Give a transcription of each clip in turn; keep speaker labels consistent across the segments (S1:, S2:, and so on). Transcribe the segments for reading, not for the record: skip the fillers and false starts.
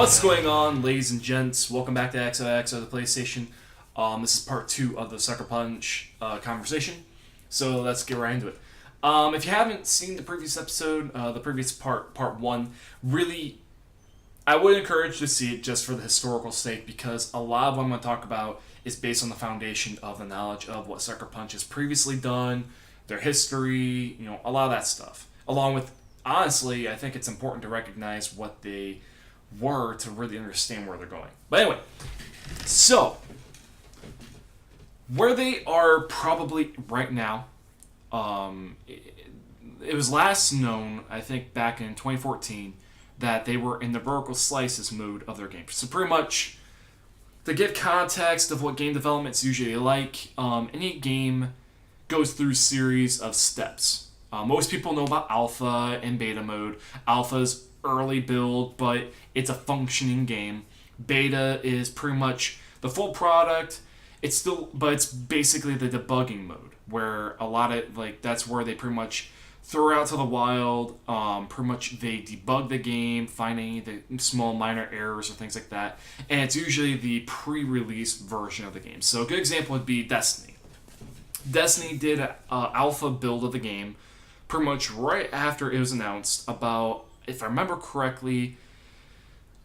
S1: What's going on, ladies and gents? Welcome back to XOXO, the PlayStation. This is part 2 of the Sucker Punch conversation, so let's get right into it. If you haven't seen the previous episode, the previous part 1, really, I would encourage to see it just for the historical sake, because a lot of what I'm going to talk about is based on the foundation of the knowledge of what Sucker Punch has previously done, their history, a lot of that stuff. Along with, honestly, I think it's important to recognize what they were to really understand where they're going. But anyway, so where they are probably right now, it was last known, I think, back in 2014, that they were in the vertical slices mode of their game. So pretty much, to give context of what game development's usually like, any game goes through a series of steps. Most people know about alpha and beta mode. Alpha's early build, but it's a functioning game. Beta is pretty much the full product. It's basically the debugging mode, where a lot of, that's where they pretty much throw it out to the wild. Pretty much they debug the game, find any of the small minor errors or things like that, and it's usually the pre-release version of the game. So a good example would be Destiny. Destiny did an alpha build of the game pretty much right after it was announced, about, if I remember correctly,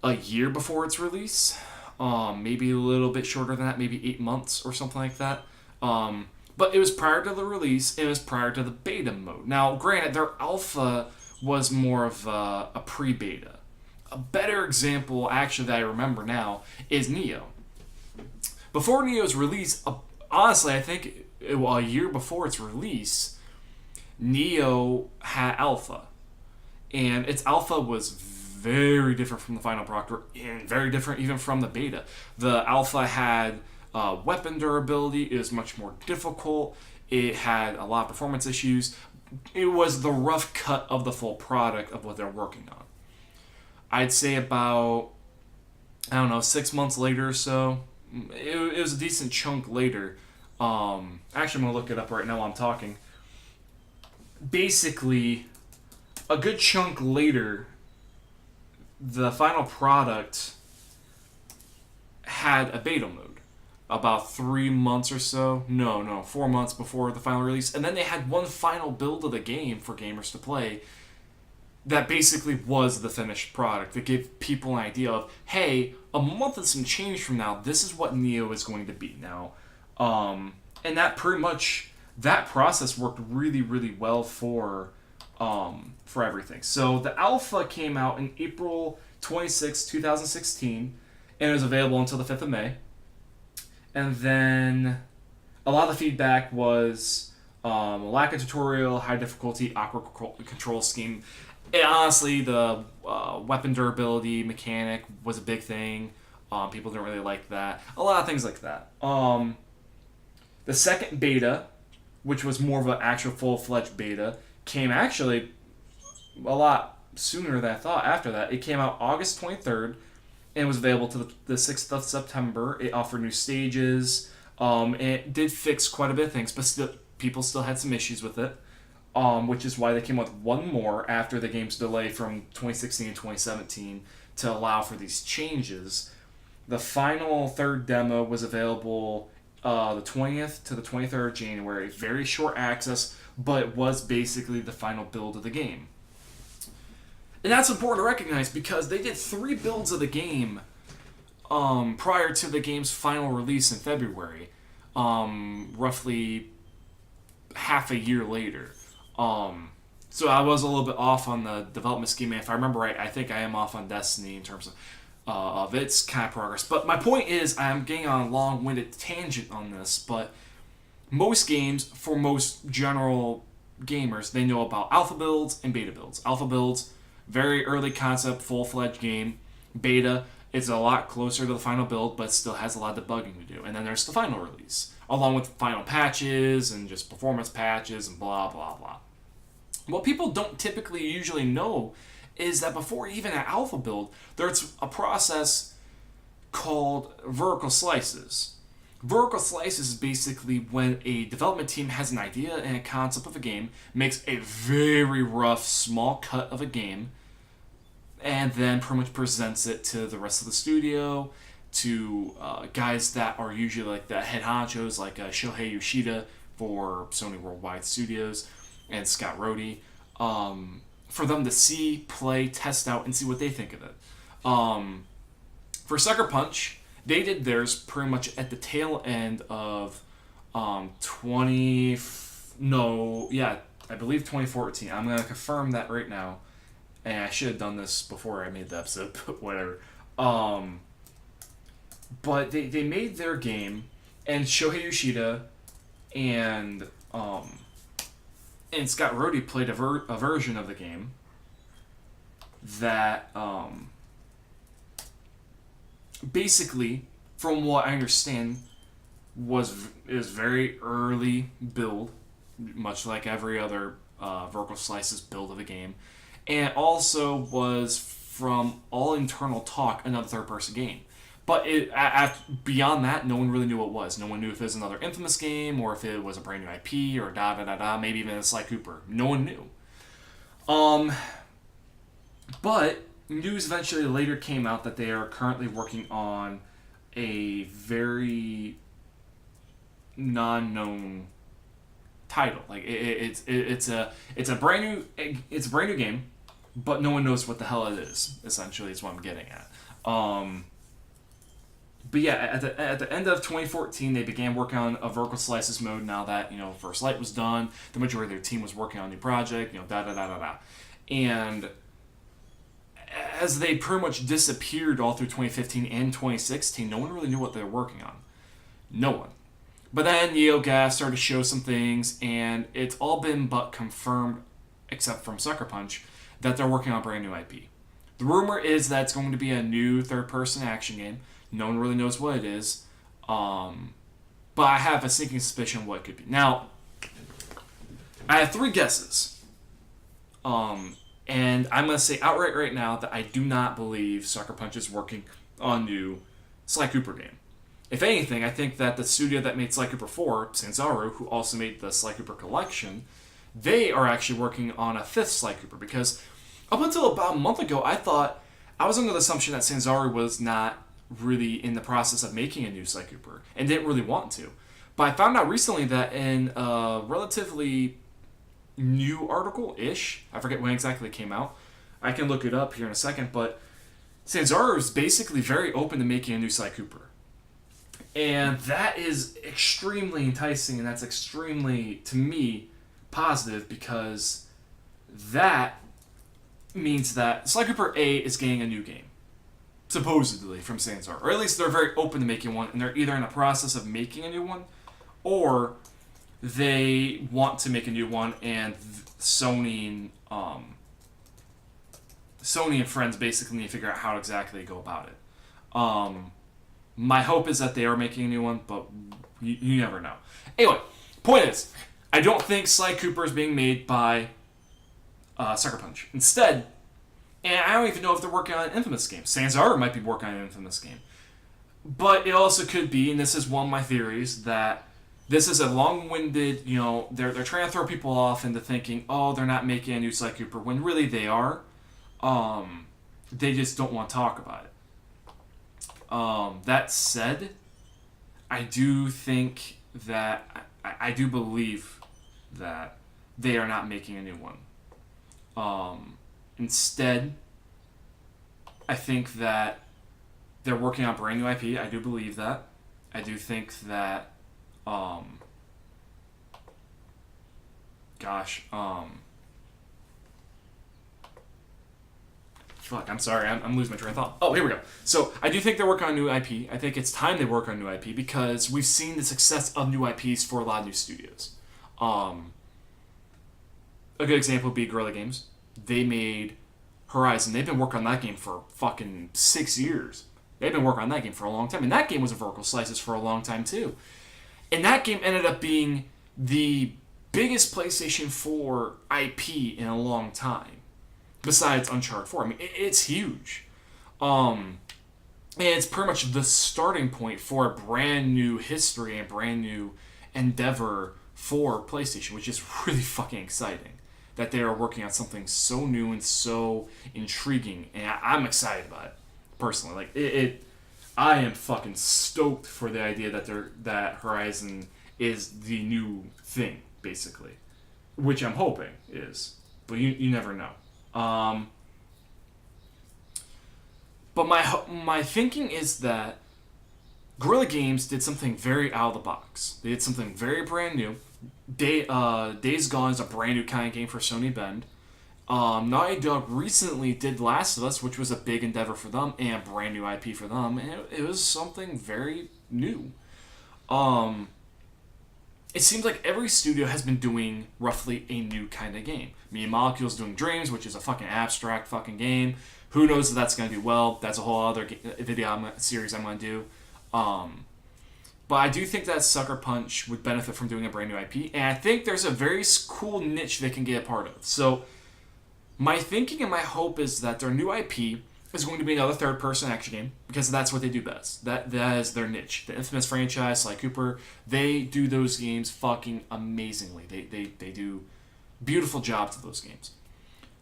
S1: a year before its release. Maybe a little bit shorter than that, maybe 8 months or something like that. But it was prior to the release, it was prior to the beta mode. Now, granted, their alpha was more of a pre-beta. A better example, actually, that I remember now, is Neo. Before Neo's release, honestly, I think a year before its release, Neo had alpha. And its alpha was very different from the final product, and very different even from the beta. The alpha had weapon durability. It was much more difficult. It had a lot of performance issues. It was the rough cut of the full product of what they're working on. I'd say about, 6 months later or so. It was a decent chunk later. Actually, I'm going to look it up right now while I'm talking. Basically, a good chunk later, the final product had a beta mode. About 3 months or so. No, 4 months before the final release. And then they had one final build of the game for gamers to play that basically was the finished product. That gave people an idea of, hey, a month and some change from now, this is what Neo is going to be now. And that pretty much, that process worked really, really well for everything. So the alpha came out in April 26, 2016, and it was available until the 5th of May. And then a lot of the feedback was lack of tutorial, high difficulty, awkward control scheme. And honestly, the weapon durability mechanic was a big thing. People didn't really like that. A lot of things like that. The second beta, which was more of an actual full-fledged beta, came actually a lot sooner than I thought after that. It came out August 23rd, and was available to the 6th of September. It offered new stages, and it did fix quite a bit of things, but people still had some issues with it, which is why they came with one more after the game's delay from 2016 and 2017 to allow for these changes. The final third demo was available the 20th to the 23rd of January. Very short access, but it was basically the final build of the game. And that's important to recognize, because they did 3 builds of the game prior to the game's final release in February, roughly half a year later. So I was a little bit off on the development scheme. If I remember right, I think I am off on Destiny in terms of its kind of progress. But my point is, I'm getting on a long-winded tangent on this, but most games, for most general gamers, they know about alpha builds and beta builds. Alpha builds, very early concept, full-fledged game. Beta is a lot closer to the final build, but still has a lot of debugging to do. And then there's the final release, along with final patches and just performance patches and blah, blah, blah. What people don't typically usually know is that before even an alpha build, there's a process called vertical slices. Vertical slices is basically when a development team has an idea and a concept of a game, makes a very rough, small cut of a game, and then pretty much presents it to the rest of the studio, to guys that are usually like the head honchos, like Shohei Yoshida for Sony Worldwide Studios and Scott Rhodey, for them to see, play, test out, and see what they think of it. For Sucker Punch, they did theirs pretty much at the tail end of 20... No, yeah, I believe 2014. I'm going to confirm that right now. And I should have done this before I made the episode, but whatever. But they made their game, and Shohei Yoshida and Scott Rhodey played a version of the game that basically, from what I understand, is very early build, much like every other Vertical Slices build of the game, and also was, from all internal talk, another third-person game. But beyond that, no one really knew what it was. No one knew if it was another Infamous game, or if it was a brand new IP, or maybe even a Sly Cooper. No one knew. But news eventually later came out that they are currently working on a very non-known title. Like it's a brand new game, but no one knows what the hell it is. Essentially, is what I'm getting at. But yeah, at the end of 2014, they began working on a Vertical Slices mode. Now that First Light was done, the majority of their team was working on a new project. And as they pretty much disappeared all through 2015 and 2016, no one really knew what they were working on. No one. But then NeoGAF started to show some things, and it's all been but confirmed, except from Sucker Punch, that they're working on a brand new IP. The rumor is that it's going to be a new third-person action game. No one really knows what it is. But I have a sneaking suspicion what it could be. Now, I have 3 guesses. And I'm going to say outright right now that I do not believe Sucker Punch is working on a new Sly Cooper game. If anything, I think that the studio that made Sly Cooper 4, Sanzaru, who also made the Sly Cooper collection, they are actually working on a 5th Sly Cooper. Because up until about a month ago, I was under the assumption that Sanzaru was not really in the process of making a new Sly Cooper and didn't really want to. But I found out recently that in a relatively new article-ish, I forget when exactly it came out, I can look it up here in a second, but Sanzaru is basically very open to making a new Sly Cooper. And that is extremely enticing, and that's extremely, to me, positive, because that means that Sly Cooper A is getting a new game, supposedly, from Sanzaru. Or at least they're very open to making one, and they're either in the process of making a new one, or they want to make a new one, and Sony and friends basically need to figure out how exactly to go about it. My hope is that they are making a new one, but you never know. Anyway, point is, I don't think Sly Cooper is being made by Sucker Punch. Instead, and I don't even know if they're working on an Infamous game. Sanzaru might be working on an Infamous game. But it also could be, and this is one of my theories, that this is a long-winded, they're trying to throw people off into thinking, oh, they're not making a new Sly Cooper, when really they are. They just don't want to talk about it. That said, I do think that, I do believe that they are not making a new one. Instead, I think that they're working on brand new IP. I do believe that. I do think that, fuck, I'm sorry, I'm losing my train of thought. Oh, here we go. So, I do think they're working on new IP. I think it's time they work on new IP, because we've seen the success of new IPs for a lot of new studios. A good example would be Guerrilla Games. They made Horizon. They've been working on that game for fucking 6 years. They've been working on that game for a long time. And that game was a Vertical Slices for a long time, too. And that game ended up being the biggest PlayStation 4 IP in a long time. Besides Uncharted 4. I mean, it's huge. And it's pretty much the starting point for a brand new history and a brand new endeavor for PlayStation, which is really fucking exciting. that they are working on something so new and so intriguing, and I'm excited about it personally. Like I am fucking stoked for the idea that Horizon is the new thing, basically, which I'm hoping is, but you never know. But my thinking is that Guerrilla Games did something very out of the box. They did something very brand new. Days Gone is a brand new kind of game for Sony Bend. Naughty Dog recently did Last of Us, which was a big endeavor for them and a brand new IP for them, and it was something very new. It seems like every studio has been doing roughly a new kind of game. Me and Molecule's doing Dreams, which is a fucking abstract fucking game. Who knows if that's going to do well? That's a whole other video series I'm going to do. But I do think that Sucker Punch would benefit from doing a brand new IP, and I think there's a very cool niche they can get a part of. So my thinking and my hope is that their new IP is going to be another third-person action game, because that's what they do best. That is their niche. The Infamous franchise, Sly Cooper, they do those games fucking amazingly. They do beautiful jobs of those games.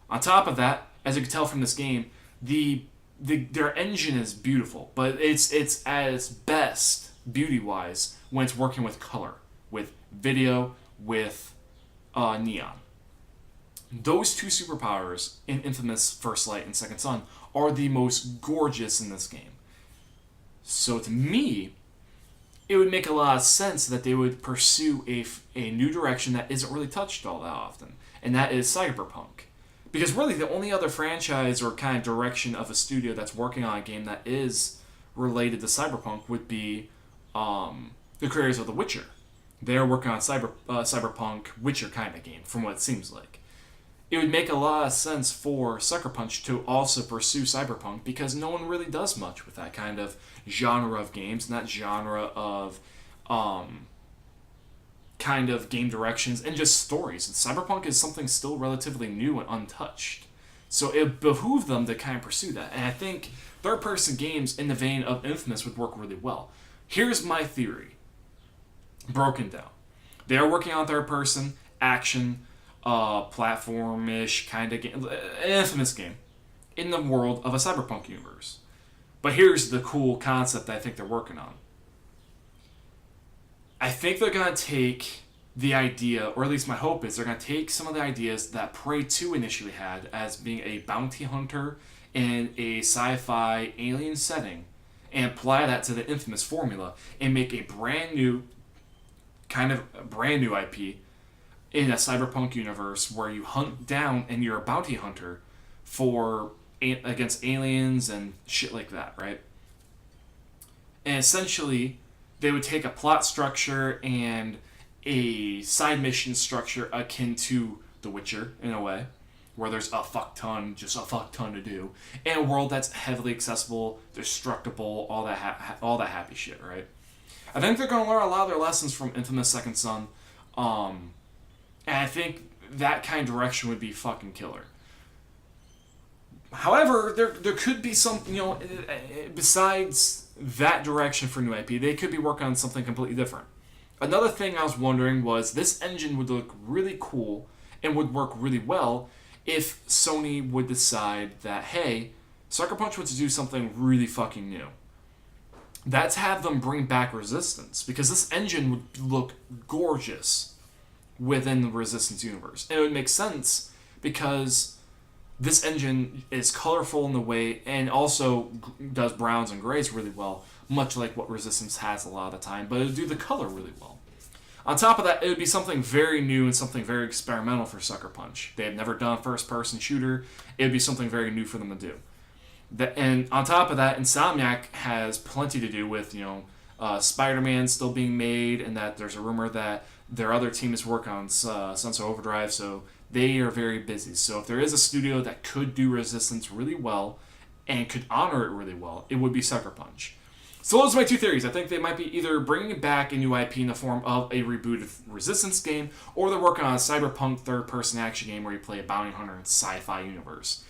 S1: On top of that, as you can tell from this game, their engine is beautiful, but it's at its best beauty-wise when it's working with color, with video, with neon. Those two superpowers in Infamous First Light and Second Son are the most gorgeous in this game. So to me, it would make a lot of sense that they would pursue a new direction that isn't really touched all that often, and that is cyberpunk. Because really, the only other franchise or kind of direction of a studio that's working on a game that is related to cyberpunk would be the creators of The Witcher. They're working on cyberpunk Witcher kind of game, from what it seems like. It would make a lot of sense for Sucker Punch to also pursue cyberpunk, because no one really does much with that kind of genre of games and that genre of kind of game directions and just stories. And cyberpunk is something still relatively new and untouched. So it behooved them to kind of pursue that. And I think third-person games in the vein of Infamous would work really well. Here's my theory, broken down. They are working on third-person, action, platform-ish kind of game, an Infamous game, in the world of a cyberpunk universe. But here's the cool concept I think they're working on. I think they're going to take the idea, or at least my hope is, they're going to take some of the ideas that Prey 2 initially had as being a bounty hunter in a sci-fi alien setting, and apply that to the Infamous formula and make a brand new IP in a cyberpunk universe where you hunt down and you're a bounty hunter against aliens and shit like that, right? And essentially, they would take a plot structure and a side mission structure akin to The Witcher, in a way, where there's a fuck ton to do, and a world that's heavily accessible, destructible, all that happy shit, right? I think they're going to learn a lot of their lessons from Infamous Second Son, and I think that kind of direction would be fucking killer. However, there could be some, besides that direction for new IP, they could be working on something completely different. Another thing I was wondering was, this engine would look really cool and would work really well if Sony would decide that, hey, Sucker Punch wants to do something really fucking new. That's have them bring back Resistance, because this engine would look gorgeous within the Resistance universe. And it would make sense because this engine is colorful in the way, and also does browns and grays really well, much like what Resistance has a lot of the time, but it would do the color really well. On top of that, it would be something very new and something very experimental for Sucker Punch. They have never done a first-person shooter. It would be something very new for them to do. And on top of that, Insomniac has plenty to do with, Spider-Man still being made, and that there's a rumor that their other team is working on Sunset Overdrive, so they are very busy. So if there is a studio that could do Resistance really well and could honor it really well, it would be Sucker Punch. So those are my two theories. I think they might be either bringing back a new IP in the form of a rebooted Resistance game, or they're working on a cyberpunk third-person action game where you play a bounty hunter in a sci-fi universe.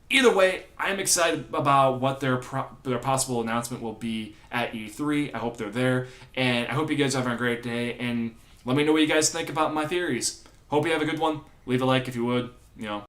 S1: Either way, I'm excited about what their possible announcement will be at E3. I hope they're there, and I hope you guys have a great day, and let me know what you guys think about my theories. Hope you have a good one. Leave a like if you would. You know,